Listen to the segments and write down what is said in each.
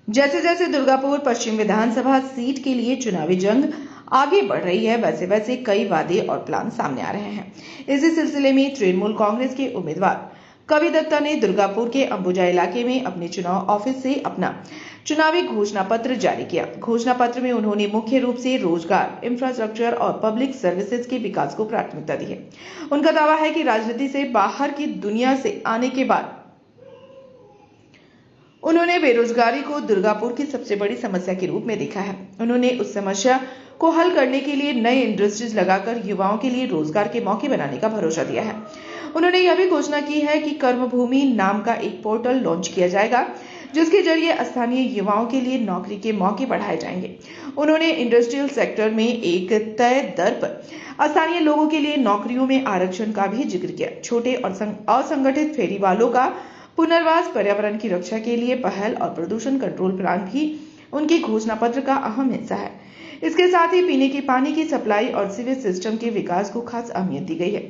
जैसे जैसे दुर्गापुर पश्चिम विधानसभा सीट के लिए चुनावी जंग आगे बढ़ रही है, वैसे वैसे कई वादे और प्लान सामने आ रहे हैं। इसी सिलसिले में तृणमूल कांग्रेस के उम्मीदवार कवि दत्ता ने दुर्गापुर के अंबुजा इलाके में अपने चुनाव ऑफिस से अपना चुनावी घोषणा पत्र जारी किया। घोषणा पत्र में उन्होंने मुख्य रूप से रोजगार, इंफ्रास्ट्रक्चर और पब्लिक सर्विसेज के विकास को प्राथमिकता दी है। उनका दावा है कि राजनीति से बाहर की दुनिया से आने के बाद उन्होंने बेरोजगारी को दुर्गापुर की सबसे बड़ी समस्या के रूप में देखा है। उन्होंने उस समस्या को हल करने के लिए नए इंडस्ट्रीज लगाकर युवाओं के लिए रोजगार के मौके बनाने का भरोसा दिया है। उन्होंने यह भी घोषणा की है कि कर्मभूमि नाम का एक पोर्टल लॉन्च किया जाएगा, जिसके जरिए स्थानीय युवाओं के लिए नौकरी के मौके बढ़ाए जाएंगे। उन्होंने इंडस्ट्रियल सेक्टर में एक तय दर पर स्थानीय लोगों के लिए नौकरियों में आरक्षण का भी जिक्र किया। छोटे और असंगठित फेरी वालों का पुनर्वास, पर्यावरण की रक्षा के लिए पहल और प्रदूषण कंट्रोल प्लान भी उनकी घोषणा पत्र का अहम हिस्सा है। इसके साथ ही पीने के पानी की सप्लाई और सीवेज सिस्टम के विकास को खास अहमियत दी गई है।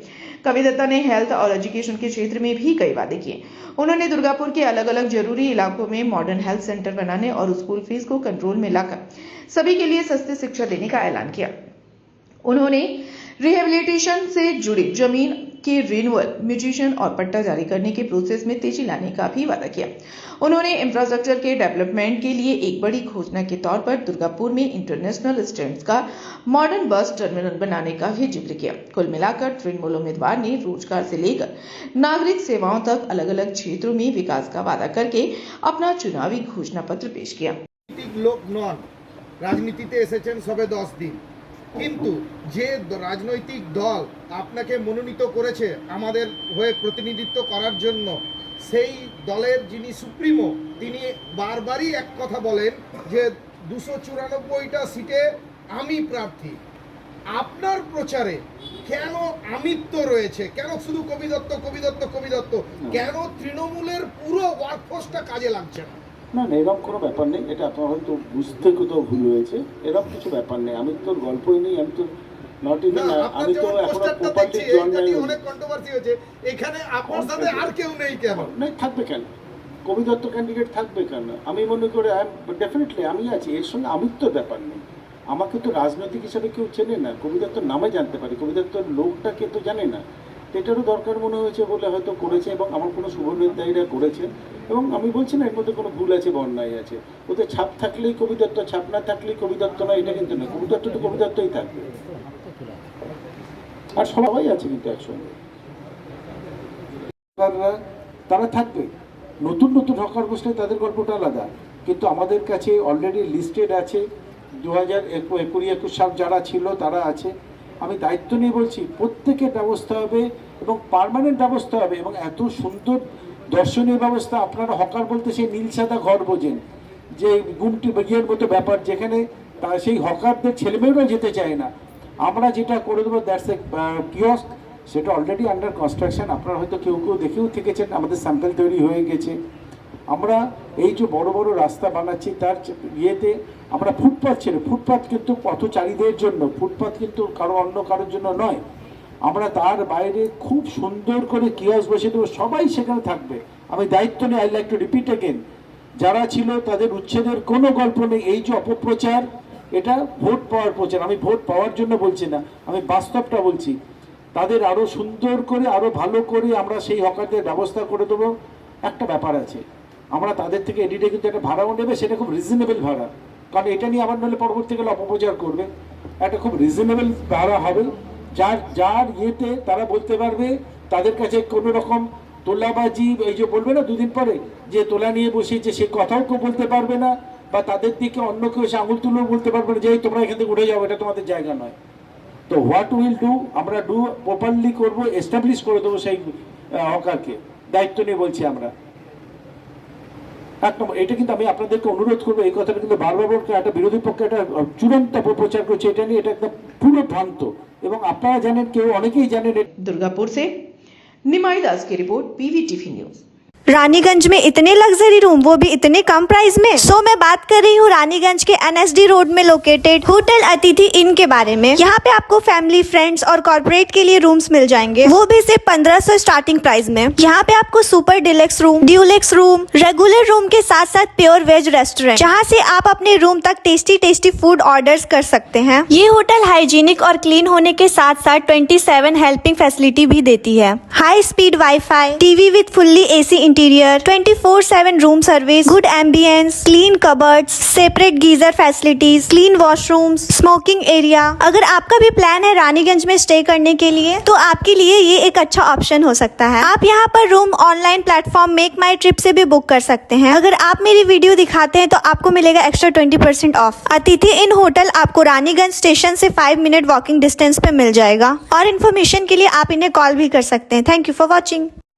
कवि दत्ता ने हेल्थ और एजुकेशन के क्षेत्र में भी कई वादे किए। उन्होंने दुर्गापुर के अलग अलग जरूरी इलाकों में मॉडर्न हेल्थ सेंटर बनाने और स्कूल फीस को कंट्रोल में लाकर सभी के लिए सस्ती शिक्षा देने का ऐलान किया। उन्होंने रिहेबिलिटेशन से जुड़ी जमीन के रिन्यूअल, म्यूटेशन और पट्टा जारी करने के प्रोसेस में तेजी लाने का भी वादा किया। उन्होंने इंफ्रास्ट्रक्चर के डेवलपमेंट के लिए एक बड़ी घोषणा के तौर पर दुर्गापुर में इंटरनेशनल स्टैंडर्ड्स का मॉडर्न बस टर्मिनल बनाने का भी जिक्र किया। कुल मिलाकर तृणमूल उम्मीदवार ने रोजगार से लेकर नागरिक सेवाओं तक अलग अलग क्षेत्रों में विकास का वादा करके अपना चुनावी घोषणा पत्र पेश किया। लोक नन राजनीतिते एसेছেন সবে 10 দিন, কিন্তু যে রাজনৈতিক দল আপনাকে মনোনীত করেছে আমাদের হয়ে প্রতিনিধিত্ব করার জন্য, সেই দলের যিনি সুপ্রিমো তিনি বারবারই এক কথা বলেন যে 294টা সিটে আমি প্রার্থী। আপনার প্রচারে কেন আমিত্ব রয়েছে? কেন শুধু কবি দত্ত? কেন তৃণমূলের পুরো ওয়ার্কফোর্সটা কাজে লাগছে না? না না, এরকম কোনো ব্যাপার নেই। এটা আপনার হয়তো বুঝতে কোথাও ভুল হয়েছে। এরকম কিছু ব্যাপার নেই। আমি তো গল্পই নেই, আমি তো নট ইভেন, আমি তো এখনো প্রপারলি জয়েন নাই। অনেক কন্ট্রোভার্সি হয়েছে এখানে, আপনার সাথে আর কেউ নেই কেন? না, থাকবে কেন? কবি দত্ত ক্যান্ডিডেট থাকবে কেন? আমি মনে করি ডেফিনেটলি আমি আছি, এর সঙ্গে আমিত্বর ব্যাপার নেই। আমাকে তো রাজনৈতিক হিসাবে কেউ চেনে না, কবি দত্তর নামে জানতে পারি, কবি দত্তর লোকটাকে তো জানে না। এটারও দরকার মনে হয়েছে বলে হয়তো করেছে, এবং আমার কোনো শুভনির্দায়ীরা করেছে, এবং আমি বলছি না এর মধ্যে কোনো ভুল আছে বা অন্যায় আছে। ওদের ছাপ থাকলেই কবি দত্ত, ছাপ না থাকলেই কবি দত্ত না, এটা কিন্তু না। কবি দত্ত তো কবি দত্তই থাকবে, আর সবাই আছে কিন্তু একসঙ্গে। তারা থাকবে, নতুন নতুন হকার বসলে তাদের গল্পটা আলাদা, কিন্তু আমাদের কাছে অলরেডি লিস্টেড আছে 2020-21 সাল যারা ছিল তারা আছে। আমি দায়িত্ব নিয়ে বলছি প্রত্যেকের ব্যবস্থা হবে এবং পার্মানেন্ট ব্যবস্থা হবে, এবং এত সুন্দর দর্শনীয় ব্যবস্থা। আপনারা হকার বলতে সেই নীল সাদা ঘর বোঝেন, যে গুমটি বিয়ের মতো ব্যাপার, যেখানে সেই হকারদের ছেলেমেয়েরা যেতে চায় না। আমরা যেটা করে দেবো দ্যাটস এ কিয়স্ক, সেটা অলরেডি আন্ডার কনস্ট্রাকশন। আপনারা হয়তো কেউ কেউ দেখেও থেকেছেন, আমাদের স্যাম্পল তৈরি হয়ে গেছে। আমরা এই যে বড় বড় রাস্তা বানাচ্ছি তার ইয়েতে আমরা ফুটপাথ ছেড়ে, ফুটপাথ কিন্তু পথচারীদের জন্য, ফুটপাথ কিন্তু অন্য কারোর জন্য নয়। আমরা তার বাইরে খুব সুন্দর করে কিয়স্ক বসে দেবো, সবাই সেখানে থাকবে। আমি দায়িত্ব নিয়ে I like to repeat again, যারা ছিল তাদের উচ্ছেদের কোনো গল্প নেই। এই যে অপপ্রচার, এটা ভোট পাওয়ার প্রচার। আমি ভোট পাওয়ার জন্য বলছি না, আমি বাস্তবটা বলছি। তাদের আরও সুন্দর করে, আরও ভালো করে আমরা সেই হকারদের ব্যবস্থা করে দেবো। একটা ব্যাপার আছে, আমরা তাদের থেকে এডিটে কিন্তু একটা ভাড়াও নেবে, সেটা খুব রিজনেবল ভাড়া, কারণ এটা নিয়ে আমার নইলে পরবর্তীকালে অপপ্রচার করবে। একটা খুব রিজনেবল ভাড়া হবে, যার ইয়েতে তারা বলতে পারবে, তাদের কাছে কোনো রকম তোলাবাজি, এই যে বলবে না দুদিন পরে যে তোলা নিয়ে বসেছে, সে কথাও কেউ বলতে পারবে না, বা তাদের দিকে অন্য কেউ এসে আঙুল তুলেও বলতে পারবে না যে তোমরা এখান থেকে উঠে যাও, এটা তোমাদের জায়গা নয়। তো হোয়াট উইল ডু, আমরা প্রপারলি করবো, এস্টাবলিশ করে দেবো সেই হকারকে। দায়িত্ব নিয়ে বলছি আমরা। এক নম্বর, এটা কিন্তু আমি আপনাদেরকে অনুরোধ করবো, এই কথাটা কিন্তু বারবার একটা বিরোধী পক্ষে একটা চূড়ান্ত অপপ্রচার করছে, এটা নিয়ে এটা একদম পুরো ভ্রান্ত, এবং আপনারা জানেন, কেউ অনেকেই জানেন। दुर्गापुर से निमाई दास की रिपोर्ट, PVTV न्यूज। रानीगंज में इतने लग्जरी रूम, वो भी इतने कम प्राइस में। सो मैं बात कर रही हूँ रानीगंज के NSD रोड में लोकेटेड होटल अतिथि इन के बारे में। यहाँ पे आपको फैमिली, फ्रेंड्स और कॉर्पोरेट के लिए रूम्स मिल जाएंगे, वो भी सिर्फ 1500 स्टार्टिंग प्राइस में। यहाँ पे आपको super deluxe room, Dulux room, regular room के साथ साथ प्योर वेज रेस्टोरेंट, जहाँ से आप अपने रूम तक टेस्टी फूड ऑर्डर्स कर सकते हैं। ये होटल हाइजीनिक और क्लीन होने के साथ साथ 27 हेल्पिंग फैसिलिटी भी देती है। High speed wifi, TV with fully AC interior, 24/7 room service, good ambience, clean cupboards, separate geyser facilities, clean washrooms, smoking area. अगर आपका भी प्लान है रानीगंज में स्टे करने के लिए, तो आपके लिए ये एक अच्छा ऑप्शन हो सकता है। आप यहाँ पर रूम ऑनलाइन प्लेटफॉर्म मेक माई ट्रिप से भी बुक कर सकते हैं। अगर आप मेरी वीडियो दिखाते हैं तो आपको मिलेगा एक्स्ट्रा 20% ऑफ। अतिथि इन होटल आपको रानीगंज स्टेशन से 5 मिनट वॉकिंग डिस्टेंस पे मिल जाएगा। और इन्फॉर्मेशन के लिए आप इन्हें कॉल भी कर सकते हैं। Thank you for watching.